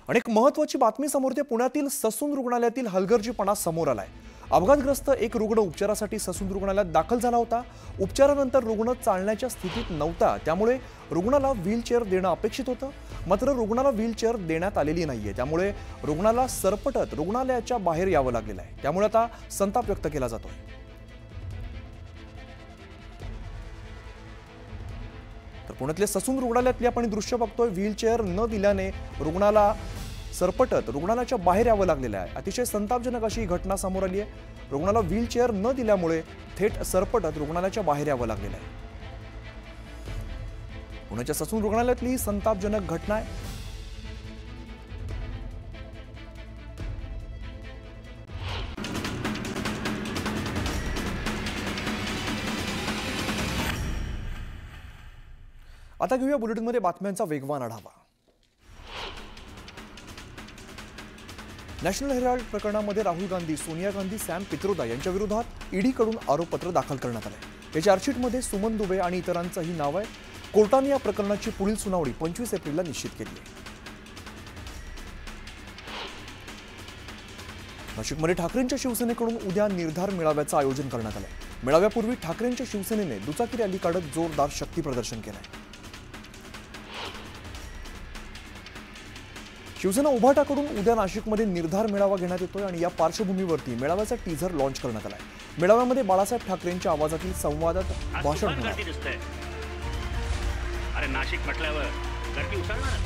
आणि एक महत्त्वाची बातमी समोर येते। पुण्यातील ससून रुग्णालयातील हलगर्जीपणा समोर आलाय। अपघातग्रस्त एक रुग्ण उपचारासाठी ससून रुग्णालयात दाखल झाला होता। उपचारानंतर रुग्ण चालण्याच्या स्थितीत नव्हता, त्यामुळे रुग्णाला व्हीलचेअर देणं अपेक्षित होतं। मात्र रुग्णाला व्हीलचेअर देण्यात आलेली नाहीये, त्यामुळे रुग्णाला सरपटत रुग्णालयाच्या बाहेर यावं लागलेलं आहे। त्यामुळे आता संताप व्यक्त केला जातोय। तर पुण्यातल्या ससून रुग्णालयातली आपण दृश्य बघतोय। व्हीलचेअर न दिल्याने रुग्णाला सरपटत रुग्णालयाच्या बाहेर यावं लागलेलं आहे। अतिशय संतापजनक अशी घटना समोर आली आहे। रुग्णाला व्हीलचेअर न दिल्यामुळे थेट सरपटत रुग्णालयाच्या बाहेर यावं लागलेलं आहे। पुण्याच्या ससून रुग्णालयातली ही संतापजनक घटना आहे। आता घेऊया बुलेटिनमध्ये बातम्यांचा वेगवान आढावा। नॅशनल हेराल्ड प्रकरणामध्ये राहुल गांधी, सोनिया गांधी, सॅम पित्रोदा यांच्या विरोधात ईडीकडून आरोपपत्र दाखल करण्यात आले। या चार्जशीटमध्ये सुमन दुबे आणि इतरांचंही नाव आहे। कोर्टाने या प्रकरणाची पुढील सुनावणी 25 एप्रिलला निश्चित केली आहे। नाशिकमध्ये ठाकरेंच्या शिवसेनेकडून उद्या निर्धार मेळाव्याचं आयोजन करण्यात आलंय। मेळाव्यापूर्वी ठाकरेंच्या शिवसेनेने दुचाकी रॅली काढत जोरदार शक्ती प्रदर्शन केलंय। शिवसेना उभाटाकडून उद्या नाशिकमध्ये निर्धार मेळावा घेण्यात येतोय आणि या पार्श्वभूमीवरती मेळाव्याचा टीझर लॉन्च करण्यात आलाय। मेळाव्यामध्ये बाळासाहेब ठाकरेंच्या आवाजातील संवादात भाषण होणार आहे। अरे नाशिक म्हटल्यावर गर्दी उसळणार।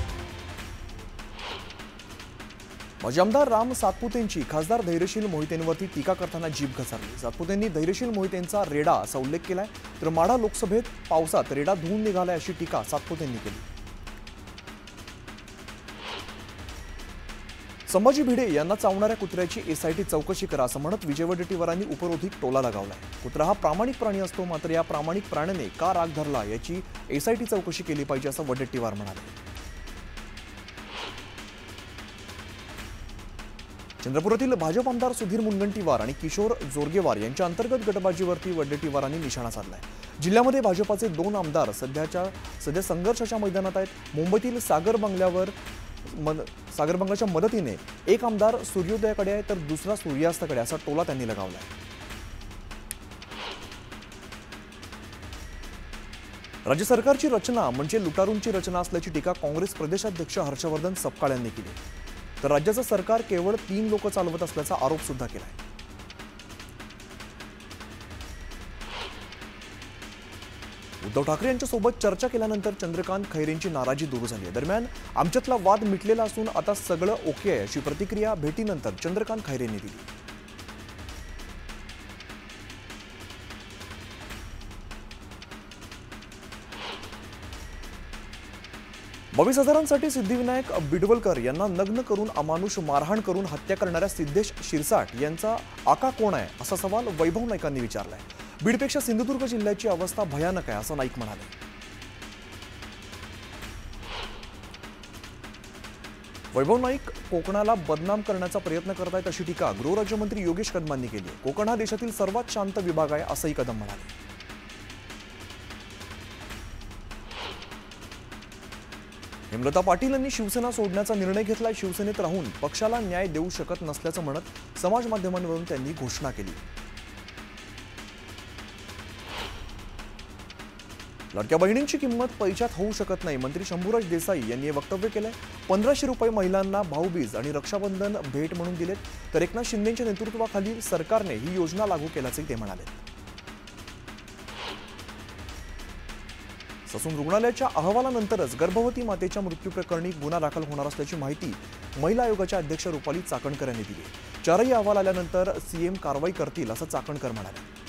माजी आमदार राम सातपुतेंची खासदार धैर्यशील मोहितेंवरती टीका करताना जीभ घसरली। सातपुतेंनी धैर्यशील मोहितेंचा रेडा असा उल्लेख केलाय, तर माढा लोकसभेत पावसात रेडा धुवून निघालाय अशी टीका सातपुतेंनी केली। संभाजी भिडे यांना चावणाऱ्या कुत्र्याची एसआयटी चौकशी करा असं म्हणत विजय वडेट्टीवारांनी उपरोधिक टोला लगावलाय। कुत्रा हा प्रामाणिक प्राणी असतो, मात्र या प्रामाणिक प्राण्याने का राग धरला याची एसआयटी चौकशी केली पाहिजे असं वडेट्टीवार म्हणाले। चंद्रपुरातील भाजप आमदार सुधीर मुनगंटीवार आणि किशोर जोरगेवार यांच्या अंतर्गत गटबाजीवरती वडेट्टीवारांनी निशाणा साधलाय। जिल्ह्यामध्ये भाजपाचे 2 आमदार सध्या संघर्षाच्या मैदानात आहेत। मुंबईतील सागर बंगल्याच्या मदतीने एक आमदार सूर्योदयाकडे आहे, तर दुसरा सूर्यास्ताकडे असा टोला त्यांनी लगावलाय। राज्य सरकारची रचना म्हणजे लुटारूंची रचना असल्याची टीका काँग्रेस प्रदेशाध्यक्ष हर्षवर्धन सपकाळ यांनी केली, तर राज्याचं सरकार केवळ 3 लोक चालवत असल्याचा आरोप सुद्धा केलाय। उद्धव ठाकरे यांच्यासोबत चर्चा केल्यानंतर चंद्रकांत खैरेंची नाराजी दूर झाली आहे। दरम्यान आमच्यातला वाद मिटलेला असून आता सगळं ओके आहे अशी प्रतिक्रिया भेटीनंतर चंद्रकांत खैरेंनी दिली। बावीस हजारांसाठी सिद्धिविनायक बिडवलकर यांना नग्न करून अमानुष मारहाण करून हत्या करणाऱ्या सिद्धेश शिरसाट यांचा आका कोण आहे असा सवाल वैभव नाईकांनी विचारलाय। बीडपेक्षा सिंधुदुर्ग जिल्ह्याची अवस्था भयानक आहे असं नाईक म्हणाले। वैभव नाईक कोकणाला बदनाम करण्याचा प्रयत्न करतायत अशी टीका गृहराज्यमंत्री योगेश कदमांनी केली आहे। कोकण हा देशातील सर्वात शांत विभाग आहे असंही कदम म्हणाले। हेमलता पाटील यांनी शिवसेना सोडण्याचा निर्णय घेतलाय। शिवसेनेत राहून पक्षाला न्याय देऊ शकत नसल्याचं म्हणत समाज माध्यमांवरून त्यांनी घोषणा केली। लाडक्या बहिणींची किंमत पैशात होऊ शकत नाही, मंत्री शंभूराज देसाई यांनी हे वक्तव्य केलंय। 1500 रुपये महिलांना भाऊबीज आणि रक्षाबंधन भेट म्हणून दिलेत, तर एकनाथ शिंदेंच्या नेतृत्वाखालील सरकारने ही योजना लागू केल्याचे ते म्हणाले। ससून रुग्णालयाच्या अहवालानंतरच गर्भवती मातेच्या मृत्यू प्रकरणी गुन्हा दाखल होणार असल्याची माहिती महिला आयोगाच्या अध्यक्ष रुपाली चाकणकर यांनी दिली। 4ही अहवाल आल्यानंतर सीएम कारवाई करतील असं चाकणकर म्हणाले।